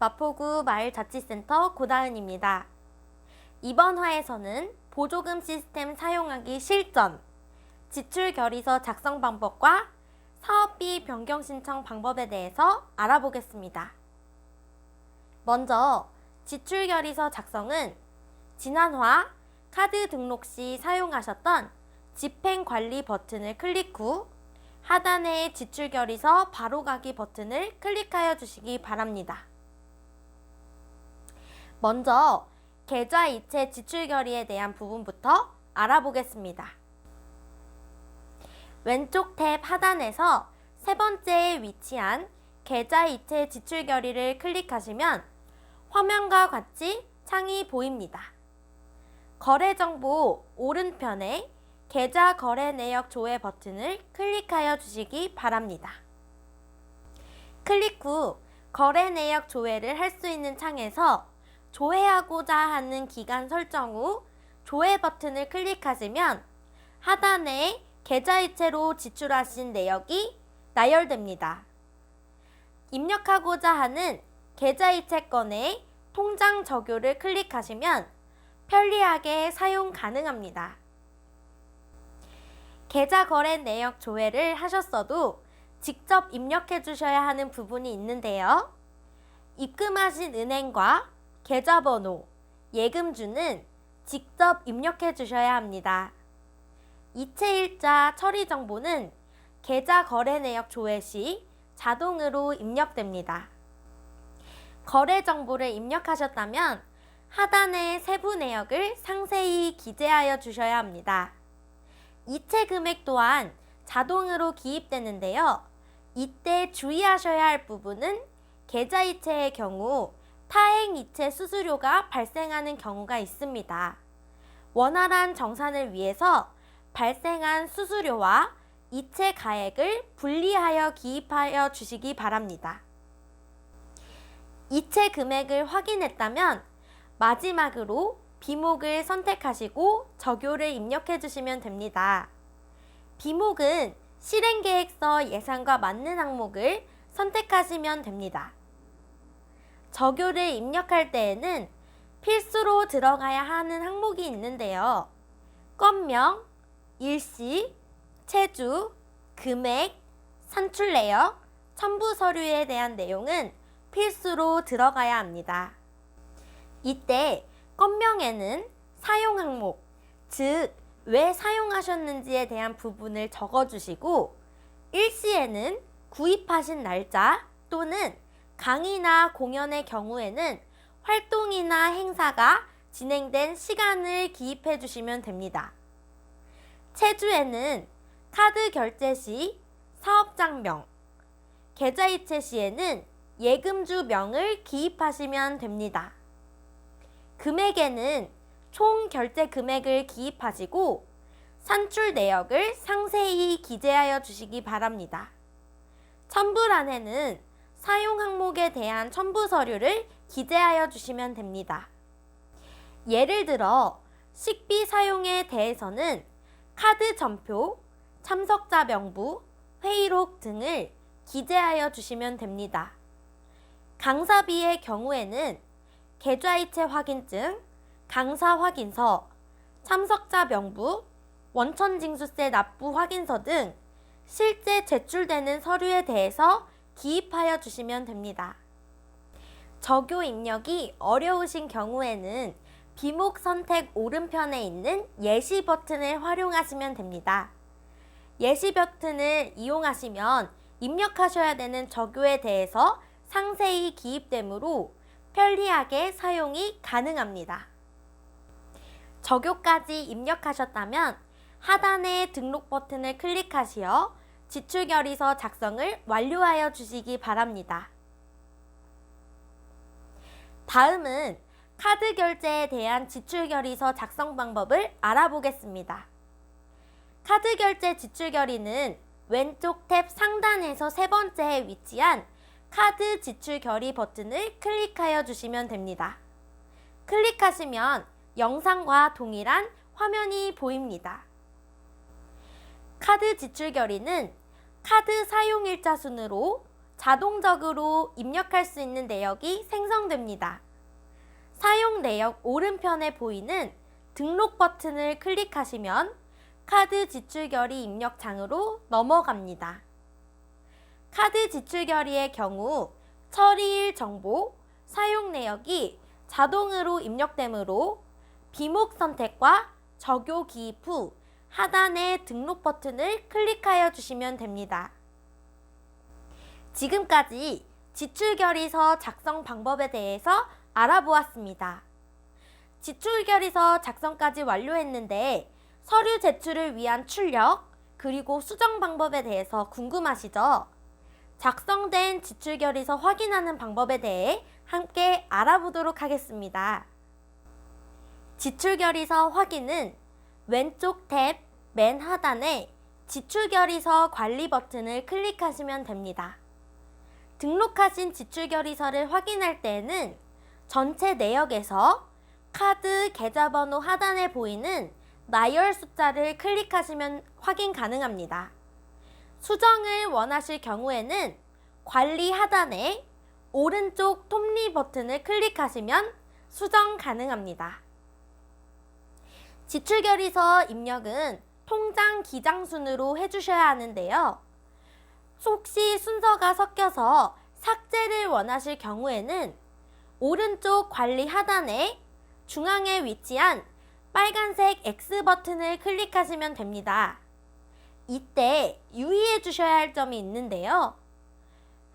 마포구 마을자치센터 고다은입니다. 이번 화에서는 보조금 시스템 사용하기 실전, 지출결의서 작성 방법과 사업비 변경 신청 방법에 대해서 알아보겠습니다. 먼저 지출결의서 작성은 지난화 카드 등록 시 사용하셨던 집행관리 버튼을 클릭 후 하단의 지출결의서 바로가기 버튼을 클릭하여 주시기 바랍니다. 먼저 계좌이체 지출결의에 대한 부분부터 알아보겠습니다. 왼쪽 탭 하단에서 세 번째에 위치한 계좌이체 지출결의를 클릭하시면 화면과 같이 창이 보입니다. 거래정보 오른편에 계좌 거래 내역 조회 버튼을 클릭하여 주시기 바랍니다. 클릭 후 거래 내역 조회를 할 수 있는 창에서 조회하고자 하는 기간 설정 후 조회 버튼을 클릭하시면 하단에 계좌이체로 지출하신 내역이 나열됩니다. 입력하고자 하는 계좌이체 건의 통장 적요를 클릭하시면 편리하게 사용 가능합니다. 계좌 거래 내역 조회를 하셨어도 직접 입력해 주셔야 하는 부분이 있는데요. 입금하신 은행과 계좌번호, 예금주는 직접 입력해 주셔야 합니다. 이체일자 처리 정보는 계좌 거래 내역 조회 시 자동으로 입력됩니다. 거래 정보를 입력하셨다면 하단의 세부 내역을 상세히 기재하여 주셔야 합니다. 이체 금액 또한 자동으로 기입되는데요. 이때 주의하셔야 할 부분은 계좌이체의 경우 타행이체 수수료가 발생하는 경우가 있습니다. 원활한 정산을 위해서 발생한 수수료와 이체 가액을 분리하여 기입하여 주시기 바랍니다. 이체 금액을 확인했다면 마지막으로 비목을 선택하시고 적요를 입력해 주시면 됩니다. 비목은 실행계획서 예산과 맞는 항목을 선택하시면 됩니다. 적요를 입력할 때에는 필수로 들어가야 하는 항목이 있는데요. 건명, 일시, 체주, 금액, 산출 내역, 첨부 서류에 대한 내용은 필수로 들어가야 합니다. 이때 건명에는 사용 항목, 즉 왜 사용하셨는지에 대한 부분을 적어주시고 일시에는 구입하신 날짜 또는 강의나 공연의 경우에는 활동이나 행사가 진행된 시간을 기입해 주시면 됩니다. 체주에는 카드 결제 시 사업장명, 계좌이체 시에는 예금주 명을 기입하시면 됩니다. 금액에는 총 결제 금액을 기입하시고 산출 내역을 상세히 기재하여 주시기 바랍니다. 첨부란에는 사용 항목에 대한 첨부 서류를 기재하여 주시면 됩니다. 예를 들어 식비 사용에 대해서는 카드 전표, 참석자 명부, 회의록 등을 기재하여 주시면 됩니다. 강사비의 경우에는 계좌이체 확인증, 강사 확인서, 참석자 명부, 원천징수세 납부 확인서 등 실제 제출되는 서류에 대해서 기입하여 주시면 됩니다. 적요 입력이 어려우신 경우에는 비목 선택 오른편에 있는 예시 버튼을 활용하시면 됩니다. 예시 버튼을 이용하시면 입력하셔야 되는 적요에 대해서 상세히 기입되므로 편리하게 사용이 가능합니다. 적요까지 입력하셨다면 하단의 등록 버튼을 클릭하시어 지출결의서 작성을 완료하여 주시기 바랍니다. 다음은 카드 결제에 대한 지출결의서 작성 방법을 알아보겠습니다. 카드 결제 지출결의는 왼쪽 탭 상단에서 세 번째에 위치한 카드 지출결의 버튼을 클릭하여 주시면 됩니다. 클릭하시면 영상과 동일한 화면이 보입니다. 카드 지출 결의는 카드 사용일자 순으로 자동적으로 입력할 수 있는 내역이 생성됩니다. 사용 내역 오른편에 보이는 등록 버튼을 클릭하시면 카드 지출 결의 입력 장으로 넘어갑니다. 카드 지출 결의의 경우 처리일 정보, 사용 내역이 자동으로 입력되므로 비목 선택과 적요 기입 후 하단의 등록 버튼을 클릭하여 주시면 됩니다. 지금까지 지출결의서 작성 방법에 대해서 알아보았습니다. 지출결의서 작성까지 완료했는데 서류 제출을 위한 출력 그리고 수정 방법에 대해서 궁금하시죠? 작성된 지출결의서 확인하는 방법에 대해 함께 알아보도록 하겠습니다. 지출결의서 확인은 왼쪽 탭 맨 하단에 지출결의서 관리 버튼을 클릭하시면 됩니다. 등록하신 지출결의서를 확인할 때에는 전체 내역에서 카드 계좌번호 하단에 보이는 나열 숫자를 클릭하시면 확인 가능합니다. 수정을 원하실 경우에는 관리 하단에 오른쪽 톱니 버튼을 클릭하시면 수정 가능합니다. 지출결의서 입력은 통장 기장 순으로 해주셔야 하는데요. 혹시 순서가 섞여서 삭제를 원하실 경우에는 오른쪽 관리 하단에 중앙에 위치한 빨간색 X 버튼을 클릭하시면 됩니다. 이때 유의해 주셔야 할 점이 있는데요.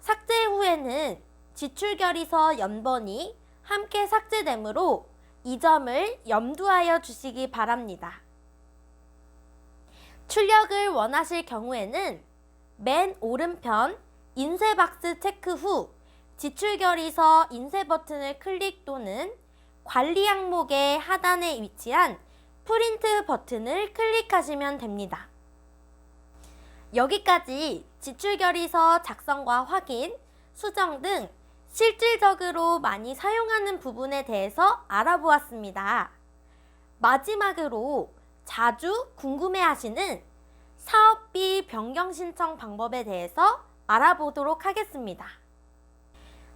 삭제 후에는 지출결의서 연번이 함께 삭제되므로 이 점을 염두하여 주시기 바랍니다. 출력을 원하실 경우에는 맨 오른편 인쇄 박스 체크 후 지출결의서 인쇄 버튼을 클릭 또는 관리 항목의 하단에 위치한 프린트 버튼을 클릭하시면 됩니다. 여기까지 지출결의서 작성과 확인, 수정 등 실질적으로 많이 사용하는 부분에 대해서 알아보았습니다. 마지막으로 자주 궁금해하시는 사업비 변경 신청 방법에 대해서 알아보도록 하겠습니다.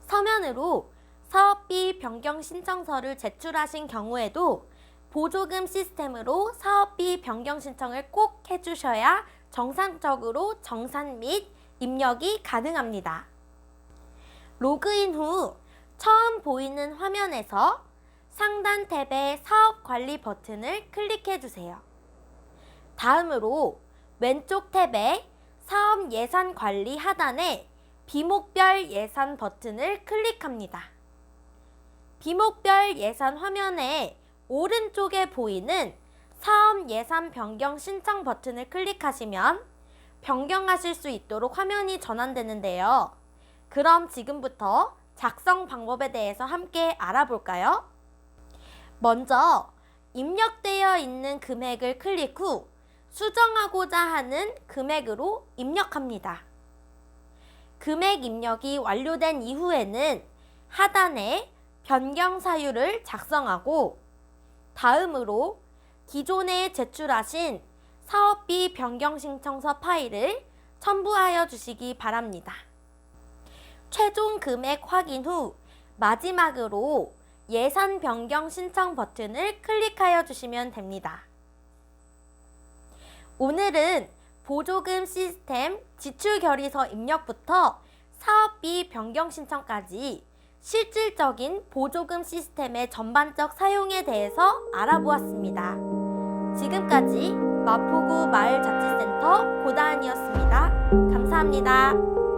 서면으로 사업비 변경 신청서를 제출하신 경우에도 보조금 시스템으로 사업비 변경 신청을 꼭 해주셔야 정상적으로 정산 및 입력이 가능합니다. 로그인 후 처음 보이는 화면에서 상단 탭의 사업 관리 버튼을 클릭해 주세요. 다음으로 왼쪽 탭의 사업 예산 관리 하단에 비목별 예산 버튼을 클릭합니다. 비목별 예산 화면에 오른쪽에 보이는 사업 예산 변경 신청 버튼을 클릭하시면 변경하실 수 있도록 화면이 전환되는데요. 그럼 지금부터 작성 방법에 대해서 함께 알아볼까요? 먼저 입력되어 있는 금액을 클릭 후 수정하고자 하는 금액으로 입력합니다. 금액 입력이 완료된 이후에는 하단에 변경 사유를 작성하고 다음으로 기존에 제출하신 사업비 변경 신청서 파일을 첨부하여 주시기 바랍니다. 최종 금액 확인 후 마지막으로 예산 변경 신청 버튼을 클릭하여 주시면 됩니다. 오늘은 보조금 시스템 지출결의서 입력부터 사업비 변경 신청까지 실질적인 보조금 시스템의 전반적 사용에 대해서 알아보았습니다. 지금까지 마포구 마을자치센터 고다은이었습니다. 감사합니다.